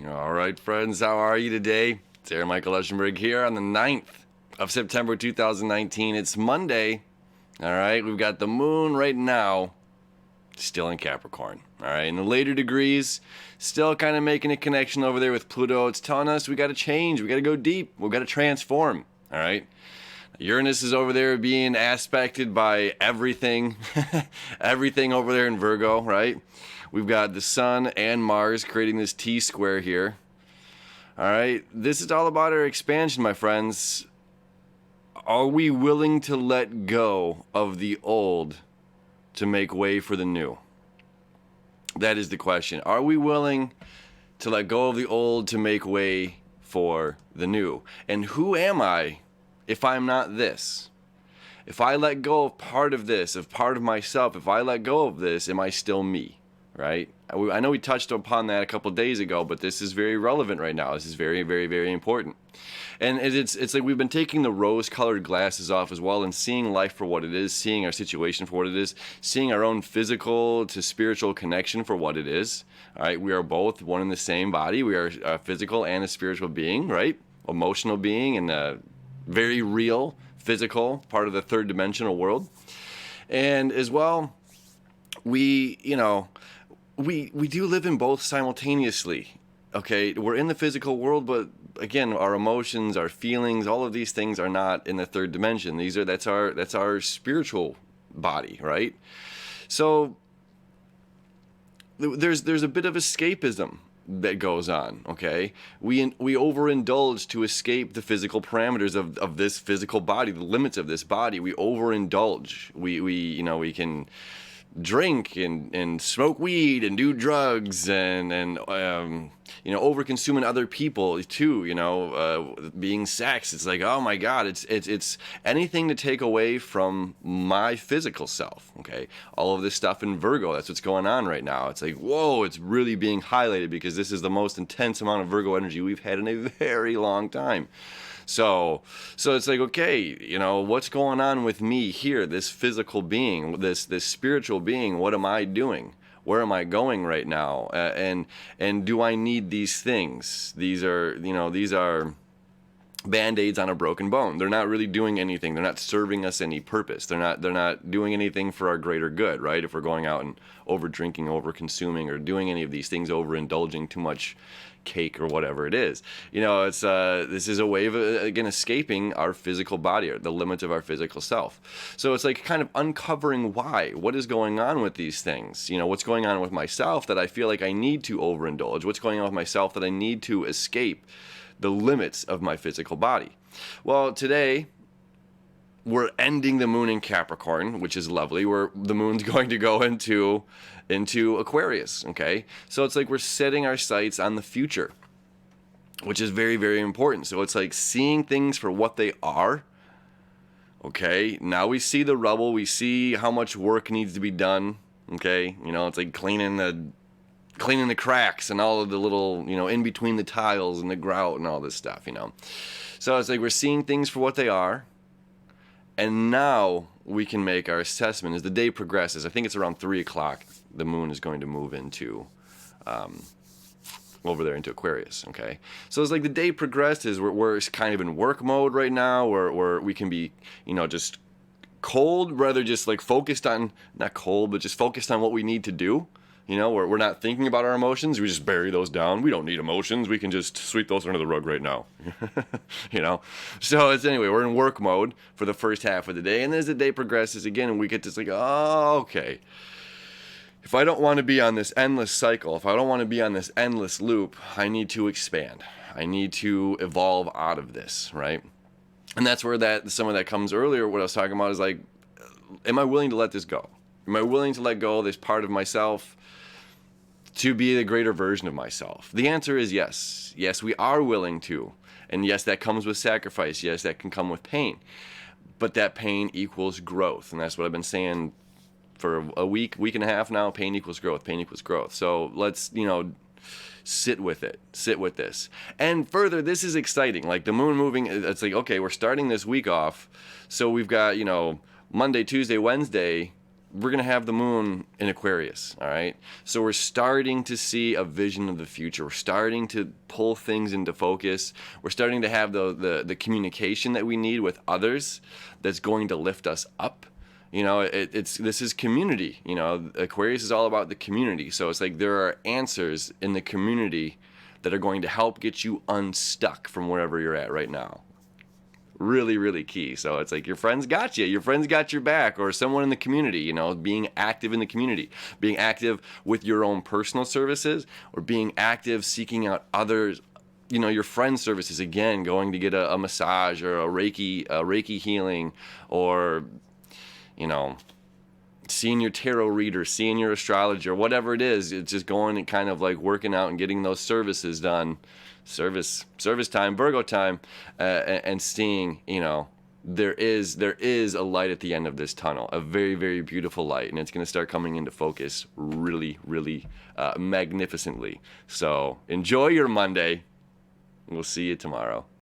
All right, friends, how are you today? It's Aaron Michael Eschenburg here on the 9th of September 2019. It's Monday. All right, we've got the moon right now still in Capricorn. All right, in the later degrees, still kind of making a connection over there with Pluto. It's telling us we got to change, we got to go deep, we got to transform. All right. Uranus is over there being aspected by everything, everything over there in Virgo, right? We've got the Sun and Mars creating this T-square here. All right, this is all about our expansion, my friends. Are we willing to let go of the old to make way for the new? That is the question. Are we willing to let go of the old to make way for the new? And who am I if I'm not this? If I let go of part of this, of part of myself, if I let go of this, am I still me? Right? I know we touched upon that a couple days ago, but this is very relevant right now. This is very, very, very important. And it's like we've been taking the rose-colored glasses off as well and seeing life for what it is, seeing our situation for what it is, seeing our own physical to spiritual connection for what it is. All right, we are both one and the same body. We are a physical and a spiritual being, right? Emotional being and a very real physical part of the third dimensional world. And as well, we do live in both simultaneously. Okay, we're in the physical world, but again, our emotions, our feelings, all of these things are not in the third dimension. That's our spiritual body, right? So there's a bit of escapism that goes on. Okay, we overindulge to escape the physical parameters of this physical body, the limits of this body. We overindulge. We can drink and smoke weed and do drugs and over consuming other people too, being sex. It's like, oh my God, it's anything to take away from my physical self. Okay, all of this stuff in Virgo, that's what's going on right now. It's like, whoa, it's really being highlighted because this is the most intense amount of Virgo energy we've had in a very long time. So it's like, okay, what's going on with me here, this physical being, this spiritual being? What am I doing? Where am I going right now? And do I need these things? These are Band-Aids on a broken bone. They're not really doing anything. They're not serving us any purpose. They're not doing anything for our greater good, right? If we're going out and over drinking, over consuming, or doing any of these things, overindulging too much cake or whatever it is, this is a way of again escaping our physical body, or the limits of our physical self. So it's like kind of uncovering what is going on with these things. What's going on with myself that I feel like I need to overindulge? What's going on with myself that I need to escape the limits of my physical body? Well, today we're ending the moon in Capricorn, which is lovely. The moon's going to go into Aquarius, okay? So it's like we're setting our sights on the future, which is very, very important. So it's like seeing things for what they are. Okay, now we see the rubble, we see how much work needs to be done. Okay, it's like cleaning the cracks and all of the little, in between the tiles and the grout and all this stuff, So it's like we're seeing things for what they are. And now we can make our assessment as the day progresses. I think it's around 3 o'clock. The moon is going to move into over there into Aquarius. Okay, so it's like the day progresses. We're kind of in work mode right now, where we can be, just cold, rather just like focused on, not cold, but just focused on what we need to do. We're not thinking about our emotions. We just bury those down. We don't need emotions. We can just sweep those under the rug right now. So anyway, we're in work mode for the first half of the day. And as the day progresses again, and we get this like, oh, okay. If I don't want to be on this endless cycle, if I don't want to be on this endless loop, I need to expand. I need to evolve out of this, right? And that's where some of that comes earlier. What I was talking about is like, am I willing to let this go? Am I willing to let go of this part of myself to be the greater version of myself? The answer is yes. Yes, we are willing to. And yes, that comes with sacrifice. Yes, that can come with pain. But that pain equals growth. And that's what I've been saying for a week and a half now. Pain equals growth. Pain equals growth. So let's, sit with it. Sit with this. And further, this is exciting. Like the moon moving, it's like, okay, we're starting this week off. So we've got, Monday, Tuesday, Wednesday, we're going to have the moon in Aquarius, all right? So we're starting to see a vision of the future. We're starting to pull things into focus. We're starting to have the communication that we need with others that's going to lift us up. You know, this is community. You know, Aquarius is all about the community. So it's like there are answers in the community that are going to help get you unstuck from wherever you're at right now. Really, really key. So it's like your friends got you. Your friends got your back, or someone in the community, you know, being active in the community, being active with your own personal services, or being active seeking out others, you know, your friends' services, again, going to get a massage or a Reiki healing, or, you know, seeing your tarot reader, seeing your astrologer, whatever it is. It's just going and kind of like working out and getting those services done. Service time, Virgo time, and seeing, you know, there is a light at the end of this tunnel, a very, very beautiful light, and it's going to start coming into focus really, really magnificently. So enjoy your Monday. We'll see you tomorrow.